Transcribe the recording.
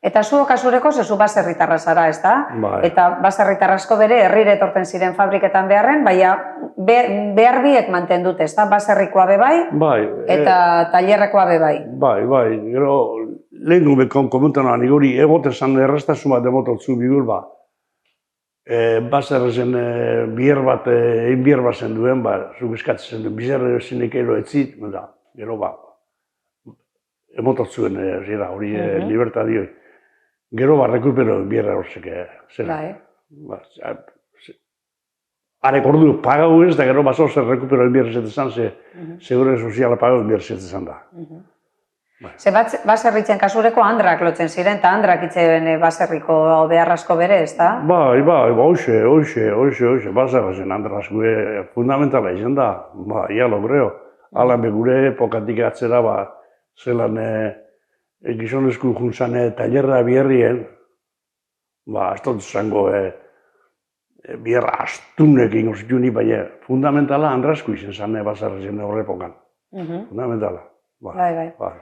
Eta zu okasureko zezu baserritarra zara, ez da? Bai. Eta baserritar asko bere herrire etorten ziren fabriketan beharren, baina behar biek mantendute, ez da? Baserrikoa bebai, eta tailerrekoa bebai. Bai, gero lehen gube komentan iguri egote zan errastasun bat demototzu bigur ba. Baserrezen bier bat, egin bier bat zen duen, zuk eskatzen duen, bizarre zinek ero etzit, gero ba, emototzuen hori libertadioi. Gero ba, rekupero bierra horzek, zera. Arek ordu pagau ez, da gero baso zer rekupero bierra zetezan, segure soziala pagau bierra zetezan da. Ze baserritzen kasureko andrak lotzen ziren, eta andrak itzen baserriko beharrasko bere, ez da? Bai, hoxe, baserritzen andrasko fundamentala izan da, ia lo creo. Ala gure epokatik atzera, zelan gizonezko juntzan tailerra bierrien, ez dut zango bierra astunekin orzituni, baina fundamentala andrasko izan zane baserritzen horrepokan. Fundamentala. Bai.